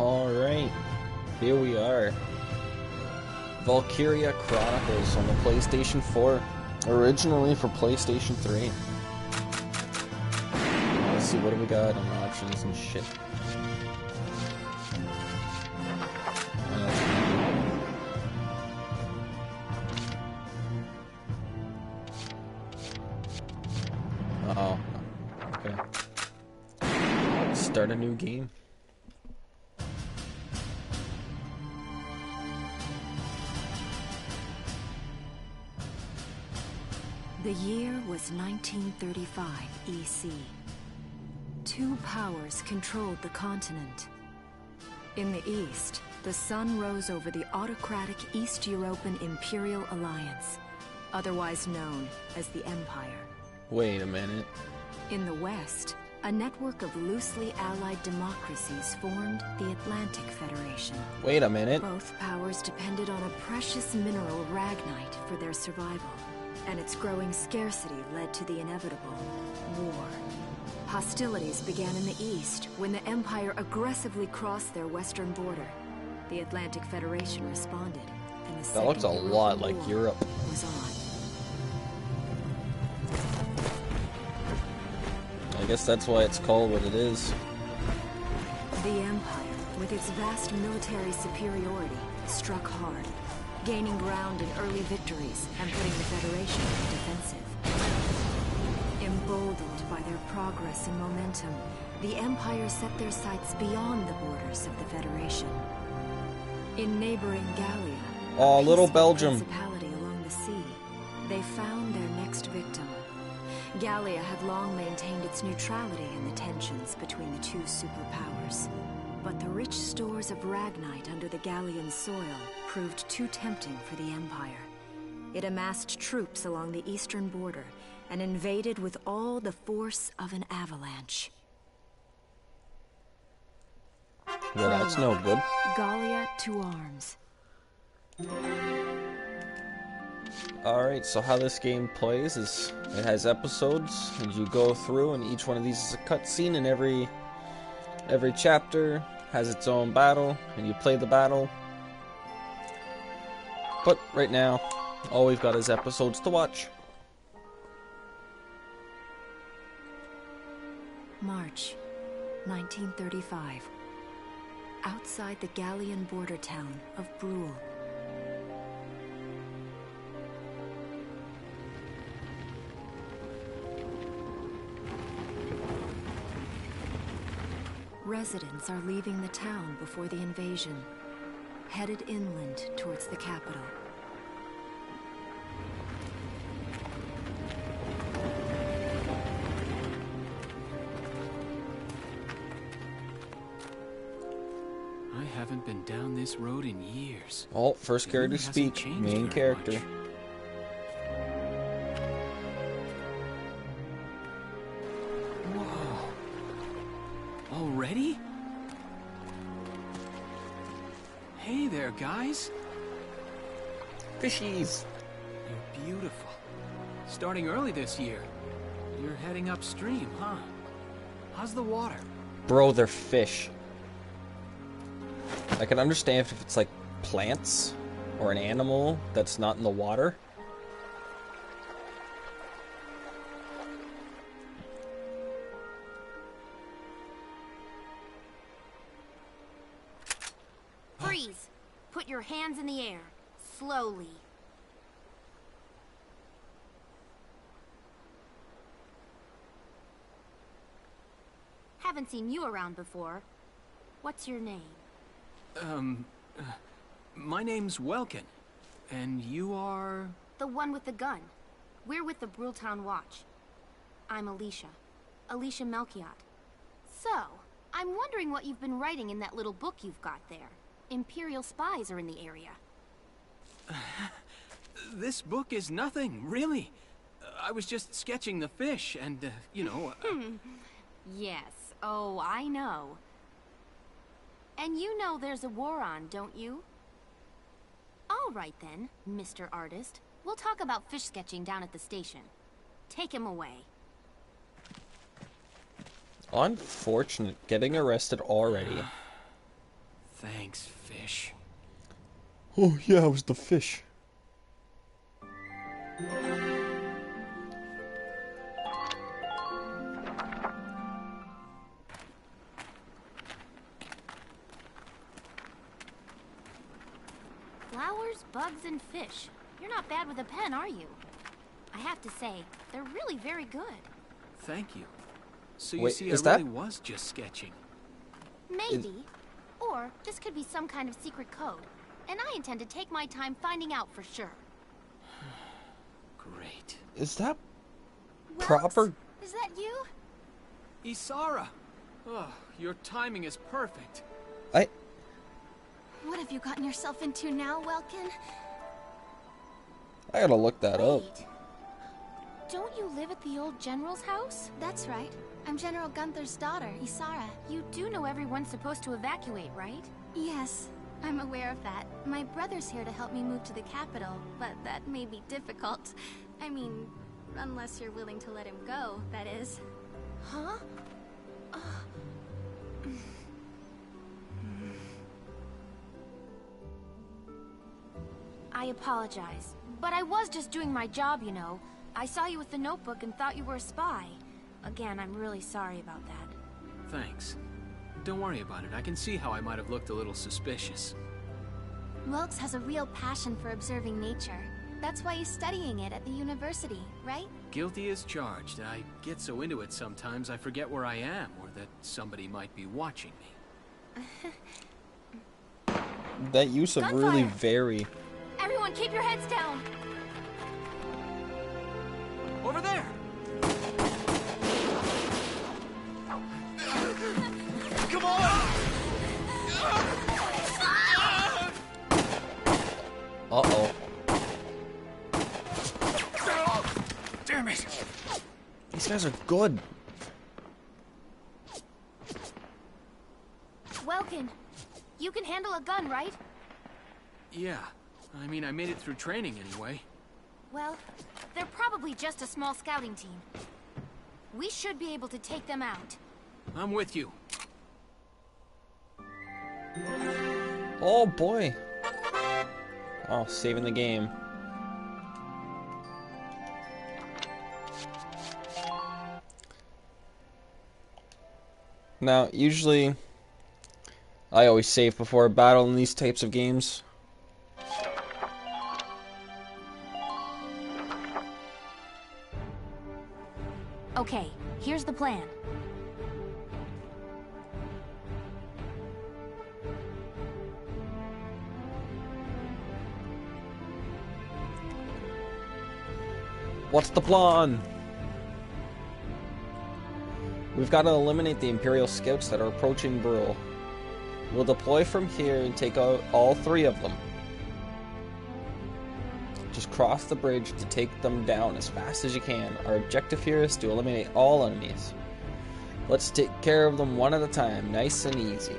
Alright, here we are. Valkyria Chronicles on the PlayStation 4. Originally for PlayStation 3. Let's see, what do we got on options and shit? Oh, okay. Start a new game. The year was 1935 EC. Two powers controlled the continent. In the east, the sun rose over the autocratic East European Imperial Alliance, otherwise known as the Empire. Wait a minute. In the west, a network of loosely allied democracies formed the Atlantic Federation. Wait a minute. Both powers depended on a precious mineral ragnite for their survival, and its growing scarcity led to the inevitable war. Hostilities began in the east when the Empire aggressively crossed their western border. The Atlantic Federation responded, and the That looks a Second lot European like War Europe. was on. I guess that's why it's called what it is. The Empire, with its vast military superiority, struck hard, gaining ground in early victories and putting the Federation on the defensive. Emboldened by their progress and momentum, the Empire set their sights beyond the borders of the Federation. In neighboring Gallia, Oh, a little peaceful Belgium. principality along the sea, they found their next victim. Gallia had long maintained its neutrality in the tensions between the two superpowers. But the rich stores of ragnite under the Gallian soil proved too tempting for the Empire. It amassed troops along the eastern border and invaded with all the force of an avalanche. Well, that's no good. Gallia to arms. Alright, so how this game plays is it has episodes, and you go through, and each one of these is a cutscene, and every chapter has its own battle, and you play the battle. But right now, all we've got is episodes to watch. March 1935. Outside the Gallian border town of Brule. Residents are leaving the town before the invasion, headed inland towards the capital. I haven't been down this road in years. Oh, first character to speak, main character. Whoa. Already? Hey there, guys. Fishies. You're beautiful. Starting early this year. You're heading upstream, huh? How's the water? Bro, they're fish. I can understand if it's like plants or an animal that's not in the water. Freeze! Put your hands in the air. Slowly. Haven't seen you around before. What's your name? My name's Welkin. And you are... The one with the gun. We're with the Bruletown Watch. I'm Alicia. Alicia Melchiot. So, I'm wondering what you've been writing in that little book you've got there. Imperial spies are in the area. This book is nothing, really. I was just sketching the fish and, you know... Yes. Oh, I know. And you know there's a war on, don't you? All right then, Mr. Artist. We'll talk about fish sketching down at the station. Take him away. Unfortunate. Getting arrested already. Thanks, fish. Oh yeah, it was the fish. Flowers, bugs, and fish. You're not bad with a pen, are you? I have to say, they're really very good. Thank you. So you Wait, see, is I that- really was just sketching. Maybe. Or this could be some kind of secret code. And I intend to take my time finding out for sure. Great. Is that Welks, proper? Is that you? Isara! Oh, your timing is perfect. What have you gotten yourself into now, Welkin? I gotta look that up. Wait. Don't you live at the old general's house? That's right. I'm General Gunther's daughter, Isara. You do know everyone's supposed to evacuate, right? Yes, I'm aware of that. My brother's here to help me move to the capital, but that may be difficult. I mean, unless you're willing to let him go, that is. Huh? I apologize, but I was just doing my job, you know. I saw you with the notebook and thought you were a spy. Again, I'm really sorry about that. Thanks. Don't worry about it. I can see how I might have looked a little suspicious. Wilkes has a real passion for observing nature. That's why he's studying it at the university, right? Guilty as charged. I get so into it sometimes I forget where I am or that somebody might be watching me. That use of Gunfire! really vary. Everyone keep your heads down! Over there! Come on! Uh-oh. Damn it! These guys are good. Welkin, you can handle a gun, right? Yeah. I mean, I made it through training anyway. Well, they're probably just a small scouting team. We should be able to take them out. I'm with you. Oh boy. Oh, saving the game. Now, usually, I always save before a battle in these types of games. Okay, here's the plan. What's the plan? We've got to eliminate the Imperial scouts that are approaching Burl. We'll deploy from here and take out all three of them. Just cross the bridge to take them down as fast as you can. Our objective here is to eliminate all enemies. Let's take care of them one at a time, nice and easy.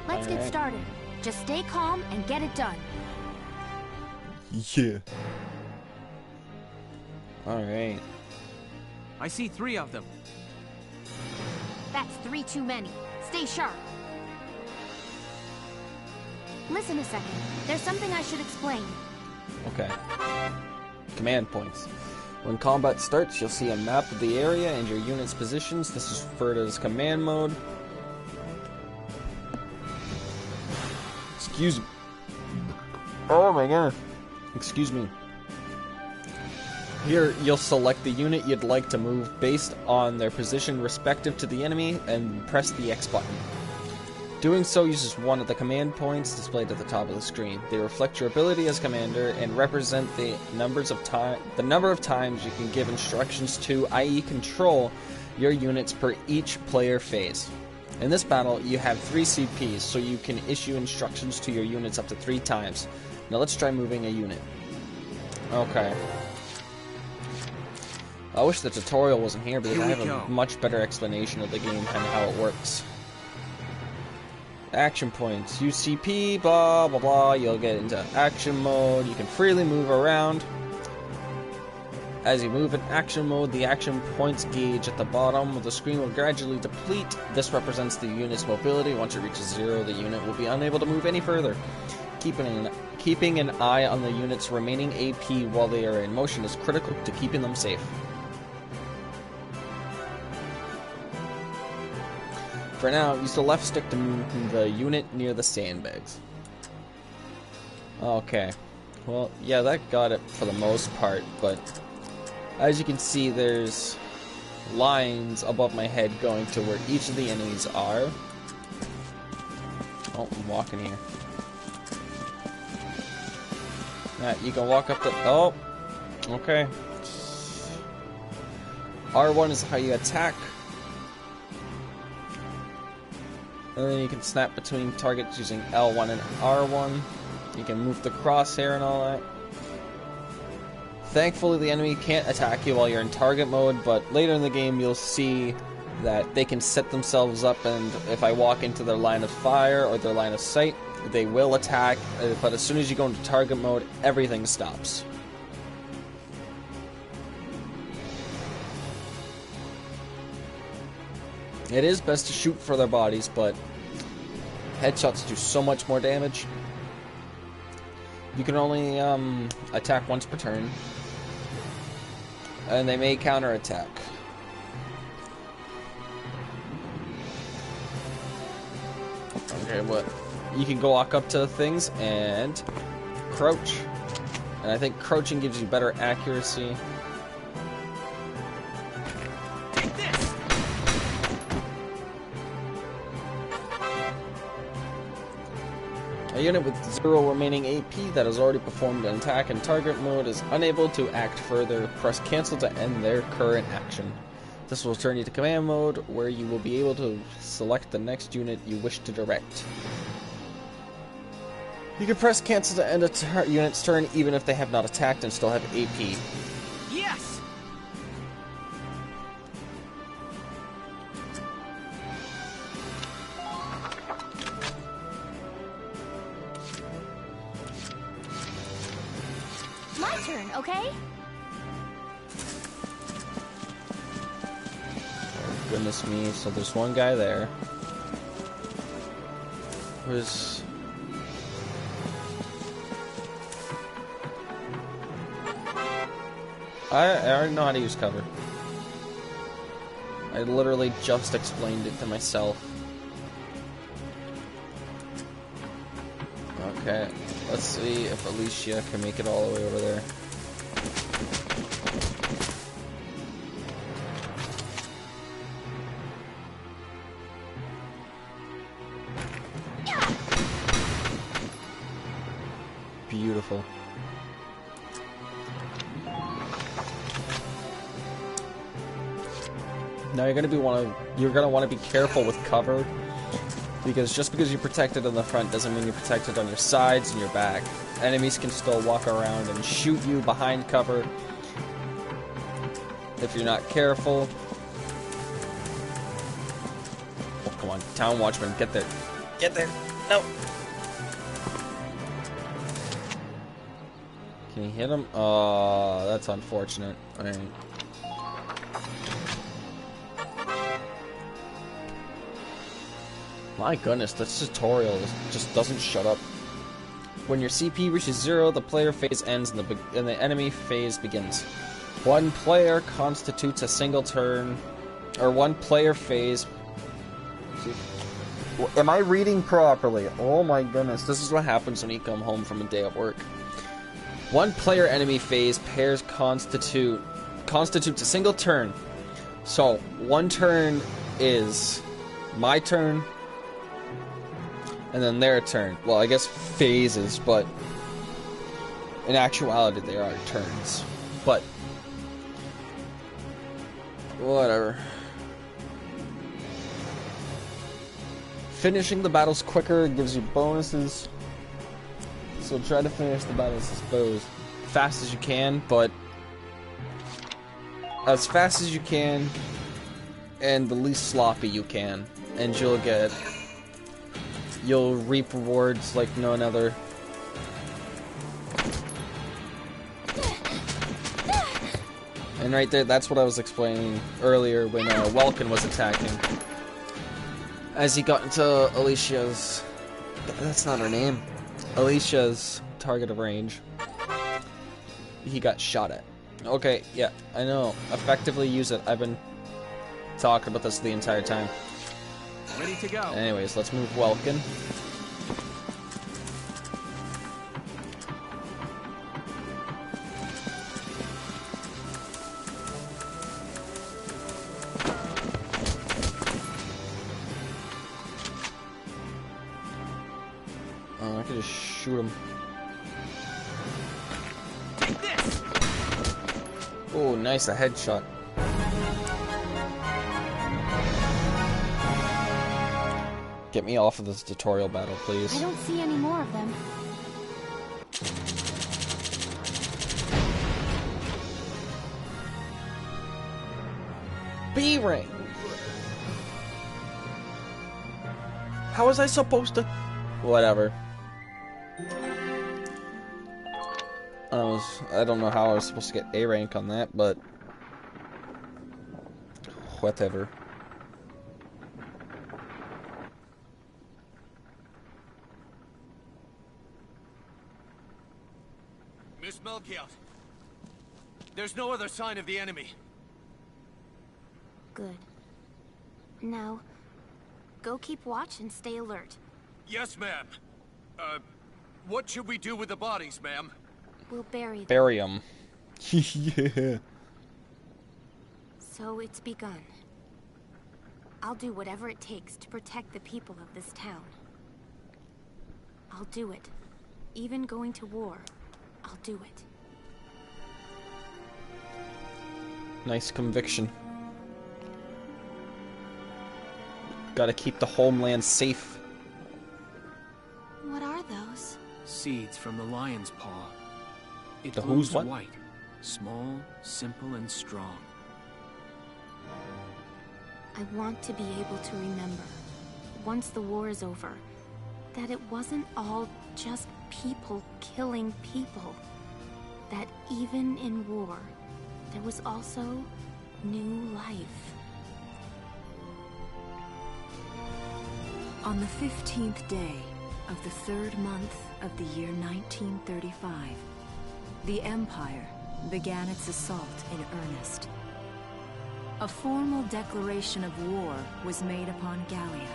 Let's get started. Just stay calm and get it done. Yeah. Alright. I see 3 of them. That's 3 too many. Stay sharp. Listen a second. There's something I should explain. Okay. Command points. When combat starts, you'll see a map of the area and your unit's positions. This is referred to as command mode. Excuse me. Oh my god. Excuse me. Here, you'll select the unit you'd like to move based on their position respective to the enemy and press the X button. Doing so uses one of the command points displayed at the top of the screen. They reflect your ability as commander and represent the number of times you can give instructions to, i.e. control, your units per each player phase. In this battle, you have 3 CPs, so you can issue instructions to your units up to 3 times. Now let's try moving a unit. Okay. I wish the tutorial wasn't here because I have a much better explanation of the game and how it works. Action points. UCP, blah, blah, blah. You'll get into action mode. You can freely move around. As you move in action mode, the action points gauge at the bottom of the screen will gradually deplete. This represents the unit's mobility. Once it reaches 0, the unit will be unable to move any further. Keeping an eye on the unit's remaining AP while they are in motion is critical to keeping them safe. For now, use the left stick to move the unit near the sandbags. Okay. Well, yeah, that got it for the most part, but as you can see, there's lines above my head going to where each of the enemies are. Oh, I'm walking here. You can walk up the... Oh! Okay. R1 is how you attack. And then you can snap between targets using L1 and R1. You can move the crosshair and all that. Thankfully, the enemy can't attack you while you're in target mode, but later in the game you'll see that they can set themselves up, and if I walk into their line of fire or their line of sight, they will attack, but as soon as you go into target mode, everything stops. It is best to shoot for their bodies, but headshots do so much more damage. You can only attack once per turn, and they may counterattack. Okay, but you can go walk up to things and crouch, and I think crouching gives you better accuracy. A unit with 0 remaining AP that has already performed an attack in target mode is unable to act further. Press cancel to end their current action. This will turn you to command mode, where you will be able to select the next unit you wish to direct. You can press cancel to end a unit's turn even if they have not attacked and still have AP. Yes! My turn, okay? Oh, goodness me. So there's one guy there. Who's... I already know how to use cover. I literally just explained it to myself. Okay, let's see if Alicia can make it all the way over there. Beautiful. Now you're gonna want to be careful with cover, because just because you're protected on the front doesn't mean you're protected on your sides and your back. Enemies can still walk around and shoot you behind cover if you're not careful. Oh, come on, Town Watchman, get there. Get there. No. Can you hit him? Oh, that's unfortunate. Alright. My goodness, this tutorial just doesn't shut up. When your CP reaches 0, the player phase ends and the enemy phase begins. One player constitutes a single turn, or one player phase. Am I reading properly? Oh my goodness, this is what happens when you come home from a day of work. One player enemy phase pairs constitutes a single turn. So, one turn is my turn, and then their turn. Well, I guess phases, but in actuality they are turns. But whatever. Finishing the battles quicker gives you bonuses. So try to finish the battles, I suppose, fast as you can, but as fast as you can and the least sloppy you can, and you'll reap rewards like none other. And right there, that's what I was explaining earlier when Welkin was attacking. As he got into Alicia's... That's not her name. Alicia's target of range. He got shot at. Okay, yeah, I know. Effectively use it. I've been talking about this the entire time. Ready to go. Anyways, let's move Welkin. Oh, I could just shoot him. Take this. Oh, nice, a headshot. Get me off of this tutorial battle, please. I don't see any more of them. B rank. How was I supposed to? Whatever. I don't know how I was supposed to get A rank on that, but whatever. Miss Melchiot, there's no other sign of the enemy. Good. Now, go keep watch and stay alert. Yes, ma'am. What should we do with the bodies, ma'am? We'll bury them. Bury him. Yeah. So it's begun. I'll do whatever it takes to protect the people of this town. I'll do it. Even going to war, I'll do it. Nice conviction. Gotta keep the homeland safe. What are those? Seeds from the lion's paw. It The glows who's what? white, small, simple, and strong. I want to be able to remember, once the war is over, that it wasn't all just people killing people. That even in war, there was also new life. On the 15th day of the 3rd month of the year 1935, the Empire began its assault in earnest. A formal declaration of war was made upon Gallia.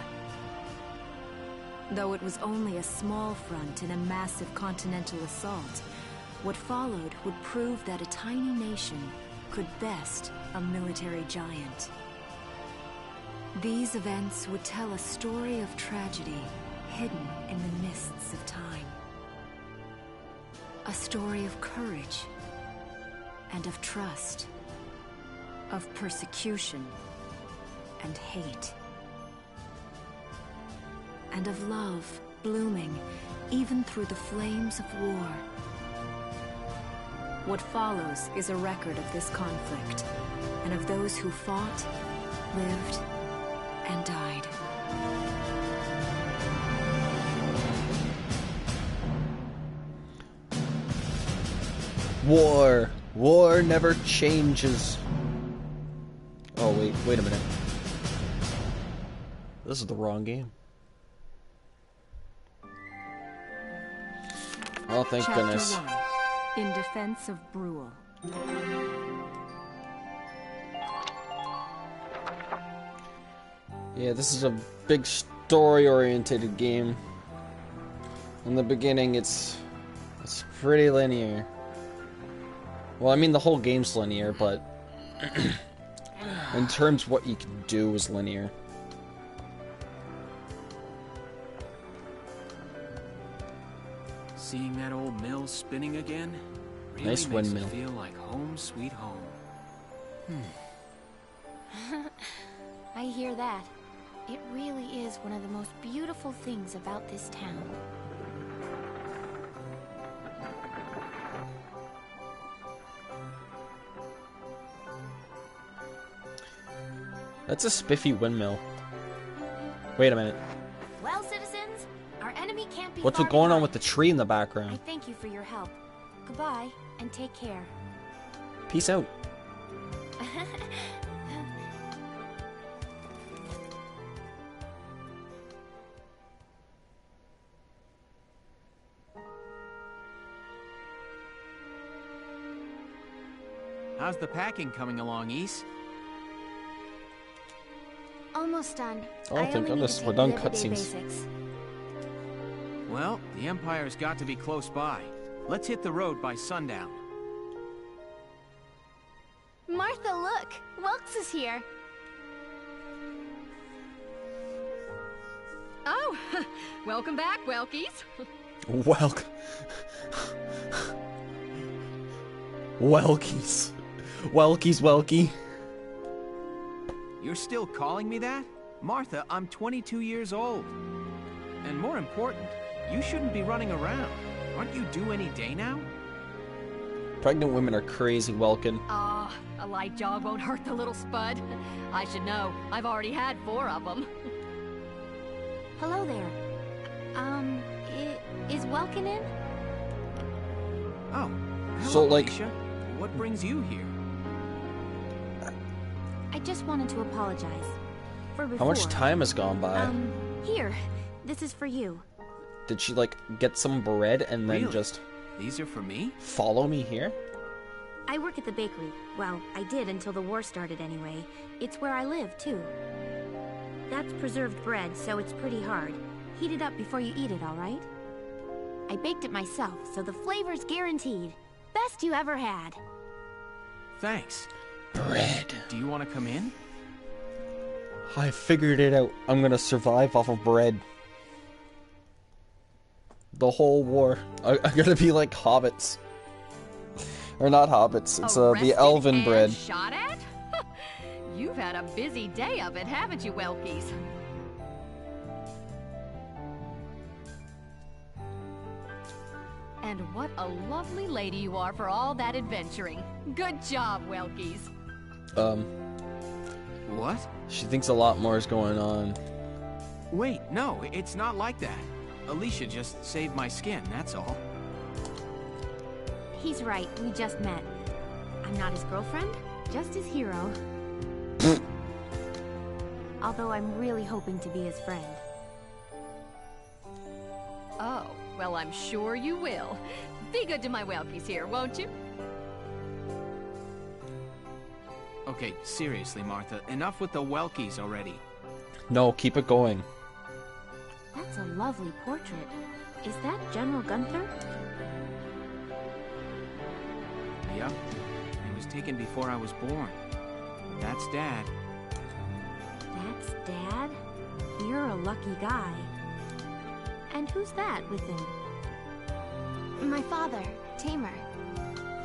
Though it was only a small front in a massive continental assault, what followed would prove that a tiny nation could best a military giant. These events would tell a story of tragedy hidden in the mists of time. A story of courage and of trust, of persecution and hate, and of love blooming even through the flames of war. What follows is a record of this conflict and of those who fought, lived, and died. War. War never changes. Oh, wait a minute. This is the wrong game. Oh, thank Chapter goodness. 1. In Defense of Brule. Yeah, this is a big story-oriented game. In the beginning, it's pretty linear. Well, I mean, the whole game's linear, but in terms of what you can do is linear. Seeing that old mill spinning again really Nice makes windmill. it feel like home sweet home. I hear that. It really is one of the most beautiful things about this town. That's a spiffy windmill. Wait a minute. Well, citizens, our enemy can't be What's far going on behind. with the tree in the I background? thank you for your help. Goodbye, and take care. Peace out. How's the packing coming along, Ys? Almost done. Oh, thank goodness, we're done cutscenes. Well, the Empire's got to be close by. Let's hit the road by sundown. Martha, look! Welks is here. Oh, welcome back, Welkies. Welkies. Welky. You're still calling me that? Martha, I'm 22 years old. And more important, you shouldn't be running around. Aren't you due any day now? Pregnant women are crazy, Welkin. Ah, a light jog won't hurt the little spud. I should know. I've already had 4 of them. Hello there. Is Welkin in? Oh, hello, So, like- Alicia. What brings you here? I just wanted to apologize. For before. How much time has gone by? Here. This is for you. Did she, like, get some bread and then Really? just These are for me? follow me here? I work at the bakery. Well, I did until the war started anyway. It's where I live, too. That's preserved bread, so it's pretty hard. Heat it up before you eat it, all right? I baked it myself, so the flavor's guaranteed. Best you ever had. Thanks. Bread. Do you want to come in? I figured it out. I'm gonna survive off of bread. The whole war. I'm gonna be like hobbits. Or not hobbits, it's the Arrested elven and bread. Shot at? You've had a busy day of it, haven't you, Welkies? And what a lovely lady you are for all that adventuring. Good job, Welkies. What? She thinks a lot more is going on. Wait, no, it's not like that. Alicia just saved my skin, that's all. He's right, we just met. I'm not his girlfriend, just his hero. Although I'm really hoping to be his friend. Oh, well, I'm sure you will. Be good to my Welkies here, won't you? Okay, seriously, Martha, enough with the Welkies already. No, keep it going. That's a lovely portrait. Is that General Gunther? Yep. It was taken before I was born. That's Dad. That's Dad? You're a lucky guy. And who's that with him? My father, Tamer.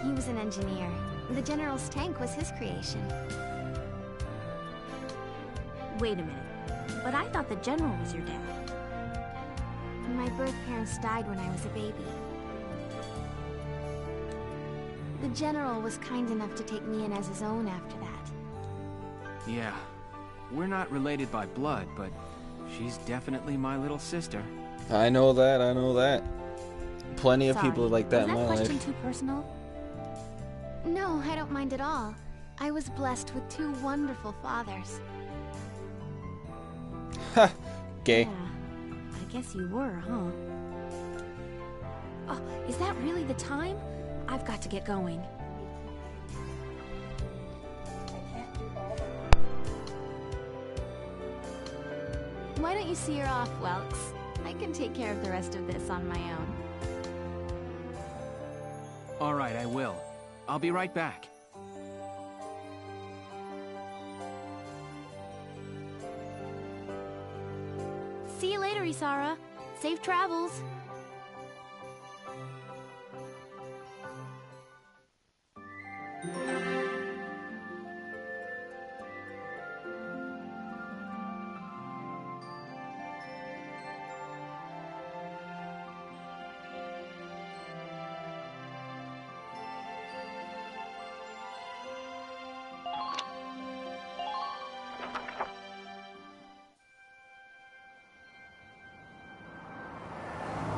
He was an engineer. The General's tank was his creation. Wait a minute. But I thought the General was your dad. My birth parents died when I was a baby. The General was kind enough to take me in as his own after that. Yeah. We're not related by blood, but she's definitely my little sister. I know that. Plenty of people like that in my Was that life. question too personal? No, I don't mind at all. I was blessed with 2 wonderful fathers. Ha! Gay. Yeah. I guess you were, huh? Oh, is that really the time? I've got to get going. Why don't you see her off, Welks? I can take care of the rest of this on my own. All right, I will. I'll be right back. See you later, Isara. Safe travels.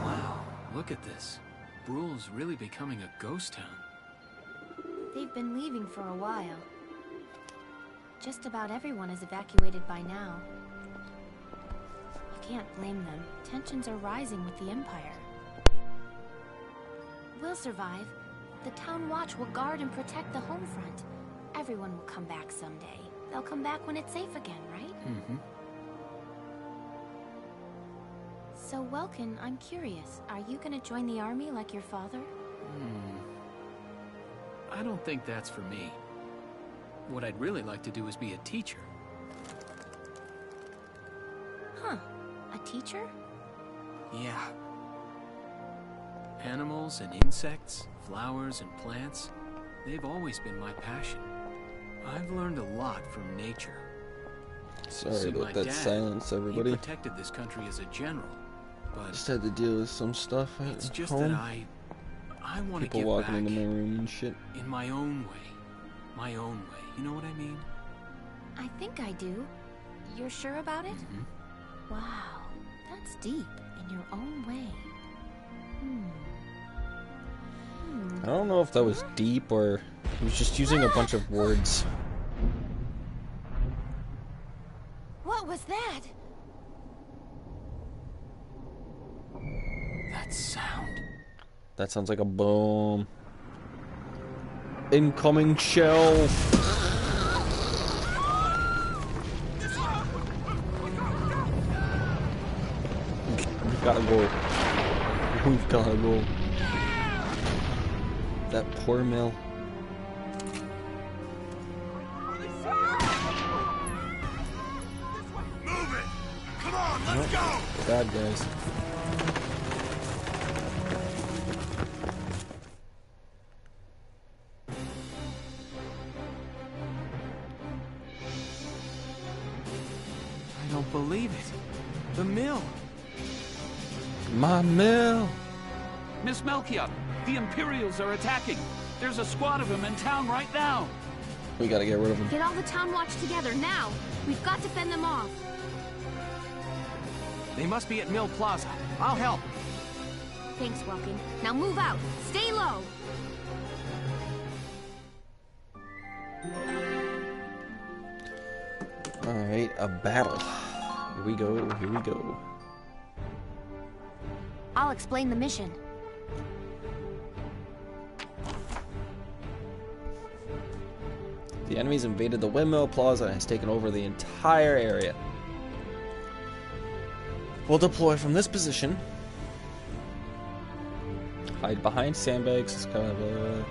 Wow, look at this. Bruhl's really becoming a ghost town. They've been leaving for a while. Just about everyone is evacuated by now. You can't blame them. Tensions are rising with the Empire. We'll survive. The town watch will guard and protect the home front. Everyone will come back someday. They'll come back when it's safe again, right? Mm-hmm. So, Welkin, I'm curious. Are you gonna join the army like your father? I don't think that's for me. What I'd really like to do is be a teacher. Huh. A teacher? Yeah. Animals and insects, flowers and plants, they've always been my passion. I've learned a lot from nature. Sorry See, about my that dad, silence, everybody. He protected this country as a general, but Just had to deal with some stuff at it's just home. that I want to People give walking back into my room and shit. in my own way. My own way. You know what I mean? I think I do. You're sure about it? Wow, that's deep in your own way. I don't know if that was deep or he was just using a bunch of words. What was that? That sound. That sounds like a boom. Incoming shell. We've gotta go. We've gotta go. That poor mill. Move it! Come on, let's go! Bad guys. I don't believe it. The mill. My mill. Miss Melchior, the Imperials are attacking. There's a squad of them in town right now. We gotta get rid of him. Get all the town watch together now. We've got to fend them off. They must be at Mill Plaza. I'll help. Thanks, Welkin. Now move out. Stay low. Alright, a battle. Here we go, here we go. I'll explain the mission. The enemy's invaded the Windmill Plaza and has taken over the entire area. We'll deploy from this position. Hide behind sandbags. It's kind of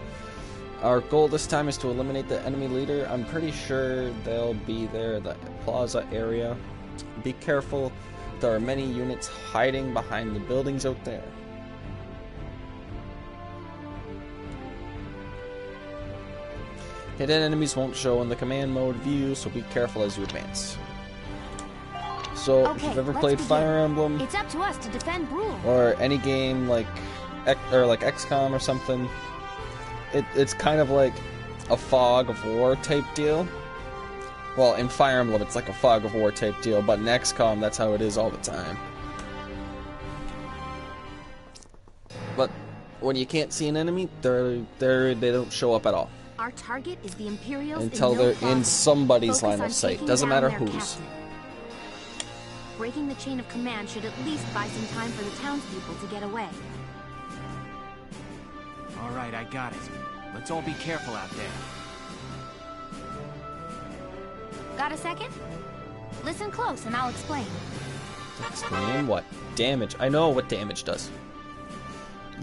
our goal this time is to eliminate the enemy leader. I'm pretty sure they'll be there in the plaza area. Be careful. There are many units hiding behind the buildings out there. Hidden enemies won't show in the command mode view, so be careful as you advance. So, if you've ever played Fire Emblem, It's up to us to defend Brule. or any game like XCOM or something, it's kind of like a fog of war type deal. Well, in Fire Emblem, it's like a fog of war type deal, but in XCOM, that's how it is all the time. But when you can't see an enemy, they don't show up at all Our target is the Imperials until in Mill they're in Plaza. somebody's Focus line on of sight. taking Doesn't down matter their whose. captain. Breaking the chain of command should at least buy some time for the townspeople to get away. All right, I got it. Let's all be careful out there. Got a second? Listen close and I'll explain. Explain what? Damage. I know what damage does.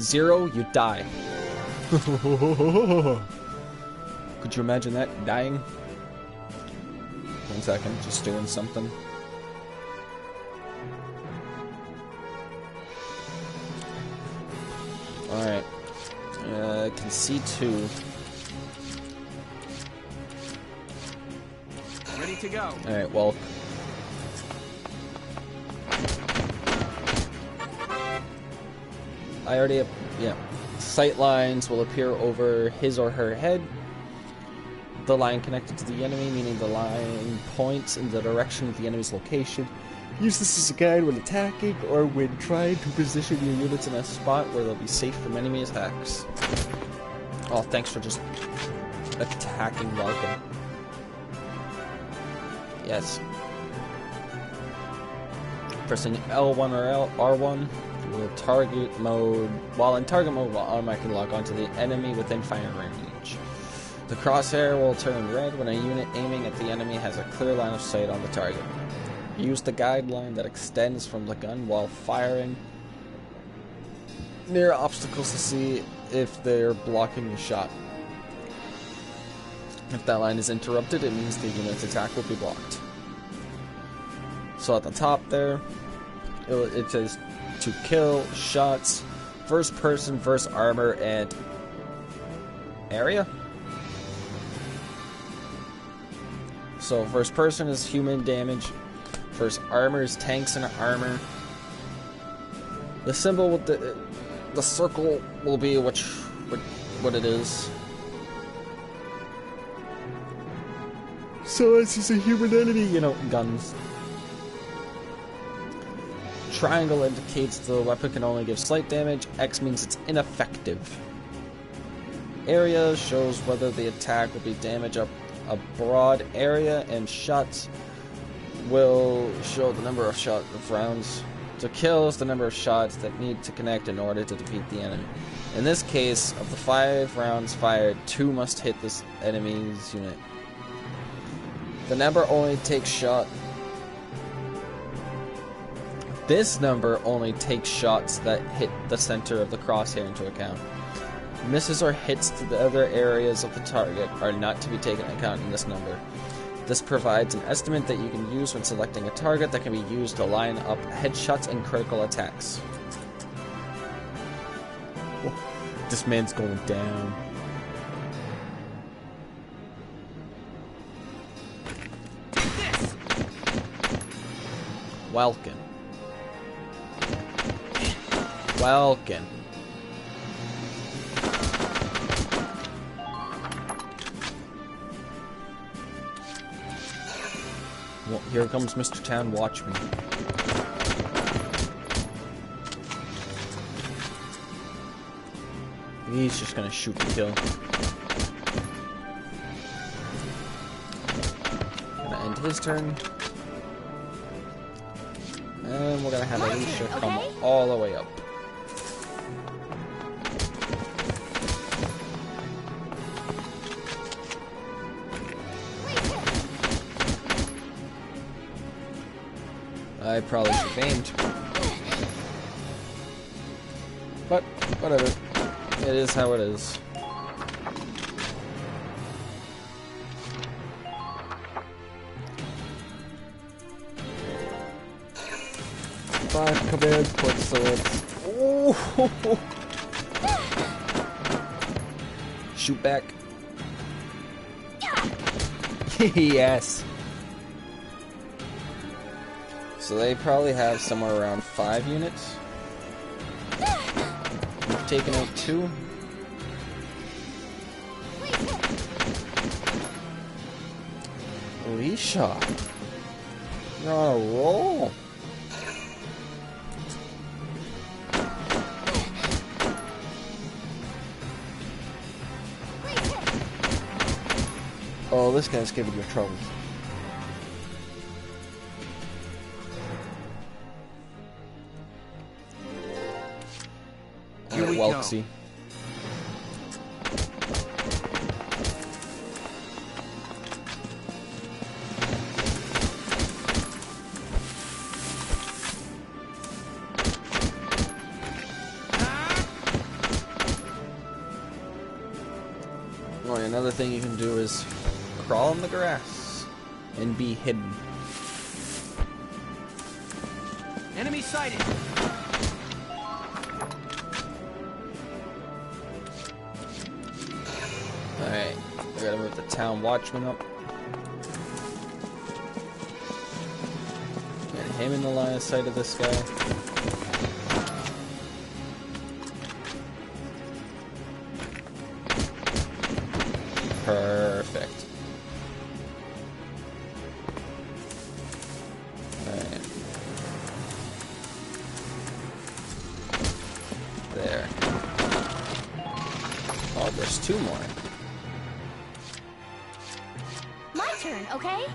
0, you die. Could you imagine that? Dying? 1 second, just doing something. Alright. I can see 2. Ready to go. Alright, well. I already have, yeah. Sight lines will appear over his or her head. The line connected to the enemy, meaning the line points in the direction of the enemy's location. Use this as a guide when attacking or when trying to position your units in a spot where they'll be safe from enemy attacks. Oh, thanks for just attacking Welkin. Yes. Pressing L1 or R1 will target mode. While in target mode, will automatically lock onto the enemy within firing range. The crosshair will turn red when a unit aiming at the enemy has a clear line of sight on the target. Use the guideline that extends from the gun while firing near obstacles to see if they're blocking the shot. If that line is interrupted, it means the unit's attack will be blocked. So at the top there, it says to kill shots, first person, versus armor, and area. So first person is human damage, first armor is tanks and armor. The symbol with the circle will be what it is. So this is a human entity, you know, guns. Triangle indicates the weapon can only give slight damage. X means it's ineffective. Area shows whether the attack will be damage up a broad area, and shots will show the number of rounds to kill is the number of shots that need to connect in order to defeat the enemy. In this case, of the 5 rounds fired, 2 must hit this enemy's unit. The number only takes shot. This number only takes shots that hit the center of the crosshair into account. Misses or hits to the other areas of the target are not to be taken into account in this number. This provides an estimate that you can use when selecting a target that can be used to line up headshots and critical attacks. Oh, this man's going down. Welkin. Welkin. Well, here comes Mr. Town, watch me. He's just gonna shoot and kill. Gonna end his turn. And we're gonna have Alicia come all the way up. I probably should have aimed. But, whatever. It is how it is. Five command points, so it's... Oh! Shoot back. Yes! So they probably have somewhere around 5 units. We've taken out 2. Alicia, you're on a roll. Oh, this guy's giving you trouble. Welksy. Oh, another thing you can do is crawl in the grass and be hidden. Enemy sighted. Alright, we gotta move the town watchman up. Get him in the line of sight of this guy. Perfect. Alright. There. Oh, there's 2 more. My turn, okay?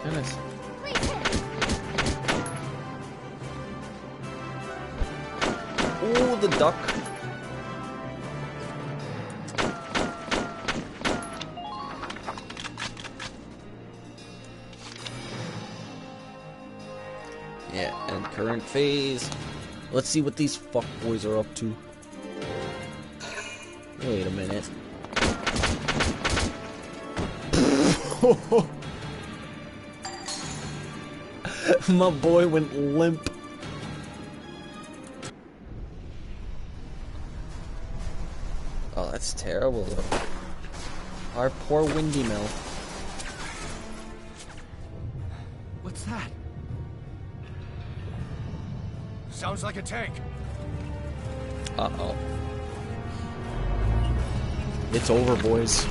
goodness. Ooh, the duck. Yeah, and current phase. Let's see what these fuckboys are up to. Wait a minute. My boy went limp. Oh, that's terrible though. Our poor Windy Mill. What's that? Sounds like a tank. Uh-oh. It's over, boys.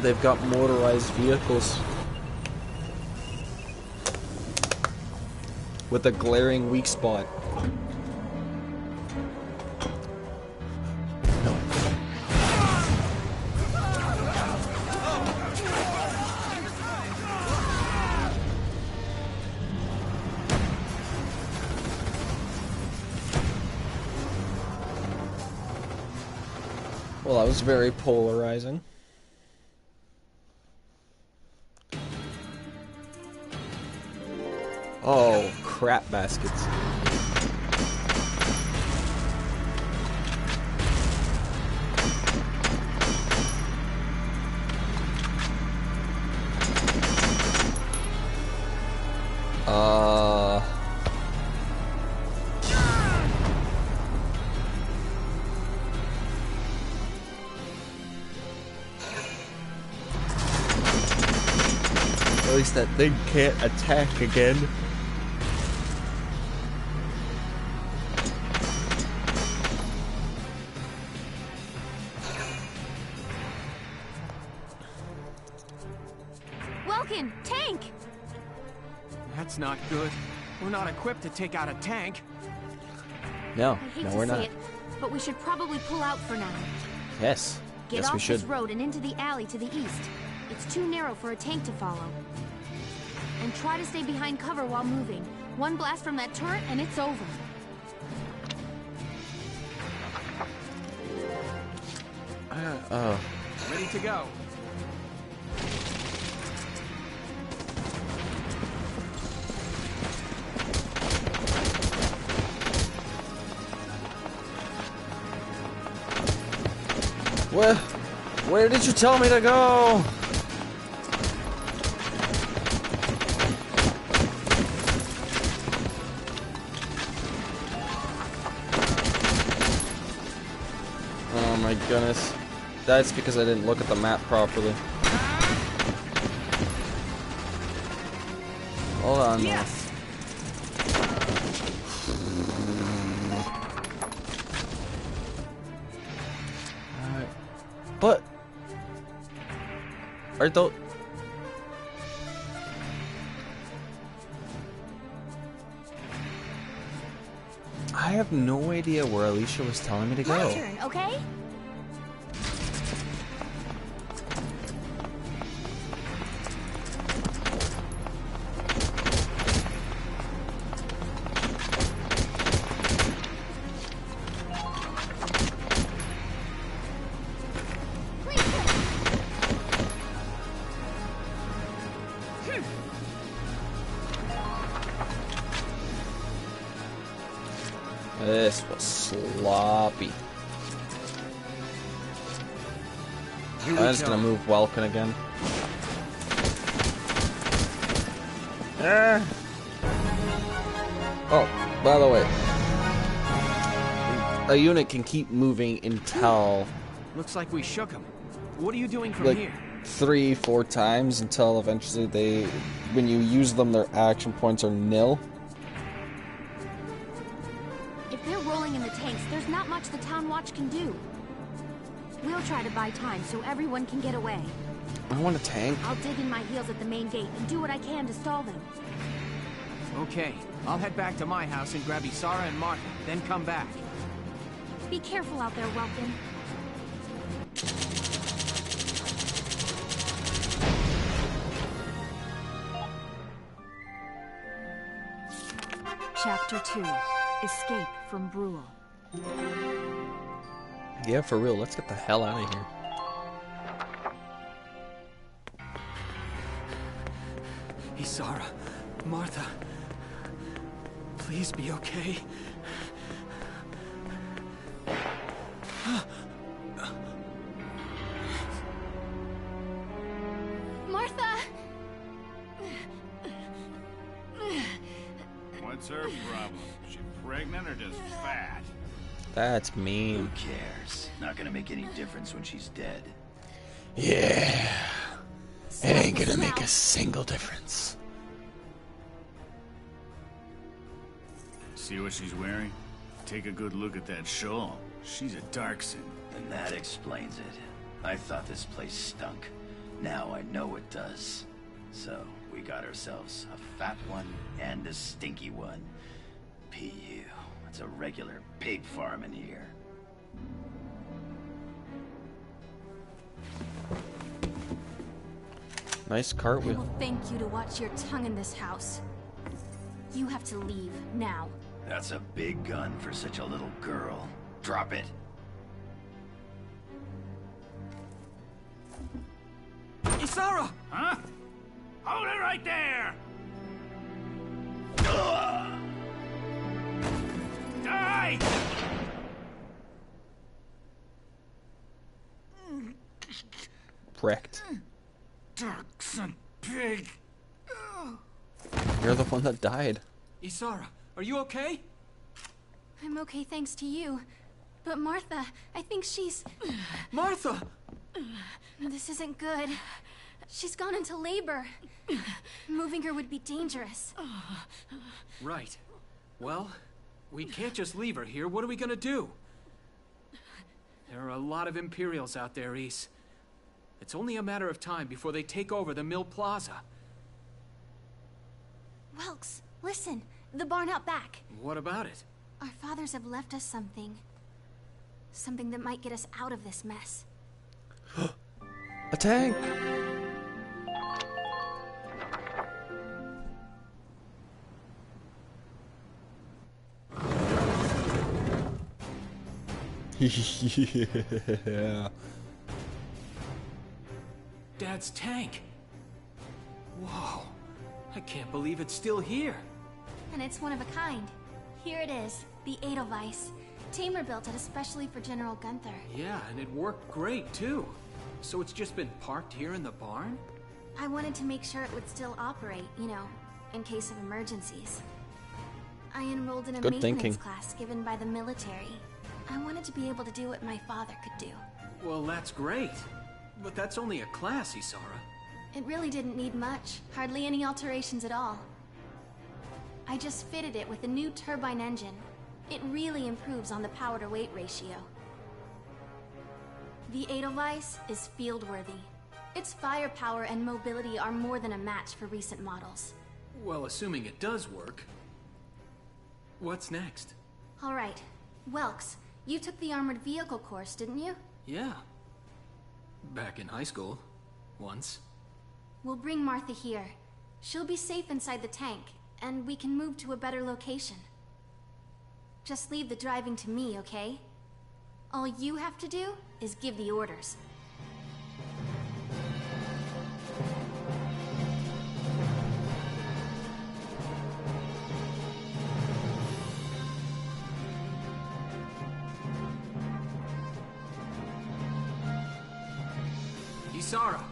They've got motorized vehicles. With a glaring weak spot. Well, that was very polarizing. Oh, crap baskets. At least that thing can't attack again. Welkin, tank! That's not good. We're not equipped to take out a tank. No, I hate no, to we're say not. it, but we should probably pull out for now. Yes, Get yes, off we should. this road and into the alley to the east. It's too narrow for a tank to follow. And try to stay behind cover while moving. One blast from that turret and it's over. Ready to go. Where did you tell me to go? Oh my goodness. That's because I didn't look at the map properly. Hold on. Yes! But are those? I have no idea where Alicia was telling me to go. My turn, okay? This was sloppy. I'm just gonna move Welkin again. Oh, by the way, a unit can keep moving until Looks like we shook him. What are you doing from like here? 3-4 times until eventually when you use them, their action points are nil. If they're rolling in the tanks, there's not much the Town Watch can do. We'll try to buy time so everyone can get away. I want a tank. I'll dig in my heels at the main gate and do what I can to stall them. Okay, I'll head back to my house and grab Isara and Martha, then come back. Be careful out there, Welkin. Chapter 2, Escape from Brule. Yeah, for real, let's get the hell out of here. Isara, Martha, please be okay. Martha! What's her problem? She pregnant or just fat? That's mean. Who cares? Not gonna make any difference when she's dead. Yeah. It ain't gonna make a single difference. See what she's wearing? Take a good look at that shawl. She's a Darkson. And that explains it. I thought this place stunk. Now I know it does. So, we got ourselves a fat one and a stinky one. P.U. It's a regular pig farm in here. Nice I cartwheel. will thank you to watch your tongue in this house. You have to leave, now. That's a big gun for such a little girl. Drop it. Isara! Huh? Hold it right there! Die! Wrecked. Darkson pig! You're the one that died. Isara, are you okay? I'm okay thanks to you. But Martha, I think she's... Martha! This isn't good. She's gone into labor. Moving her would be dangerous. Right. Well, we can't just leave her here. What are we gonna do? There are a lot of Imperials out there, Ys. It's only a matter of time before they take over the Mill Plaza. Welks, listen. The barn out back. What about it? Our fathers have left us something. Something that might get us out of this mess. A tank! Yeah. Dad's tank. Whoa. I can't believe it's still here. And it's one of a kind. Here it is, the Edelweiss. Tamer built it especially for General Gunther. Yeah, and it worked great, too. So it's just been parked here in the barn? I wanted to make sure it would still operate, you know, in case of emergencies. I enrolled in a Good maintenance thinking. class given by the military. I wanted to be able to do what my father could do. Well, that's great. But that's only a class, Isara. It really didn't need much, hardly any alterations at all. I just fitted it with a new turbine engine. It really improves on the power-to-weight ratio. The Edelweiss is field-worthy. Its firepower and mobility are more than a match for recent models. Well, assuming it does work. What's next? All right. Welks, you took the armored vehicle course, didn't you? Yeah. Back in high school. Once. We'll bring Martha here. She'll be safe inside the tank, and we can move to a better location. Just leave the driving to me, okay? All you have to do is give the orders. Isara,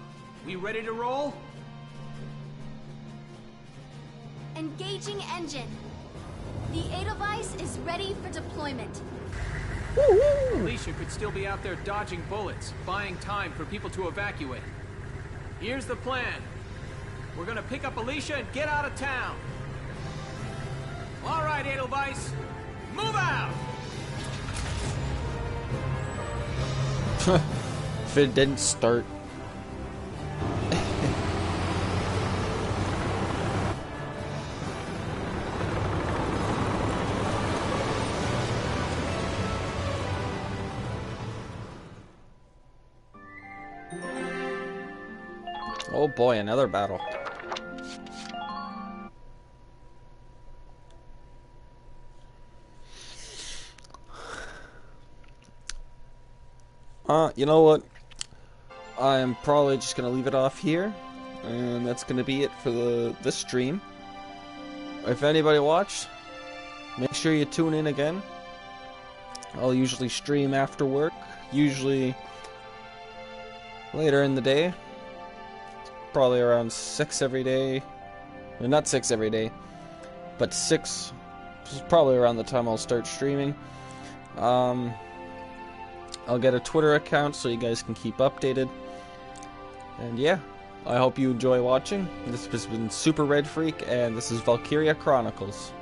we ready to roll? Engaging engine. The Edelweiss is ready for deployment. Alicia could still be out there dodging bullets, buying time for people to evacuate. Here's the plan. We're gonna pick up Alicia and get out of town. All right, Edelweiss, move out! If it didn't start. Oh boy, another battle. You know what? I'm probably just gonna leave it off here, and that's gonna be it for this stream. If anybody watched, make sure you tune in again. I'll usually stream after work, usually later in the day, probably around 6 every day. Well, not 6 every day, but 6 is probably around the time I'll start streaming. I'll get a Twitter account so you guys can keep updated. And yeah, I hope you enjoy watching. This has been Super Red Freak, and this is Valkyria Chronicles.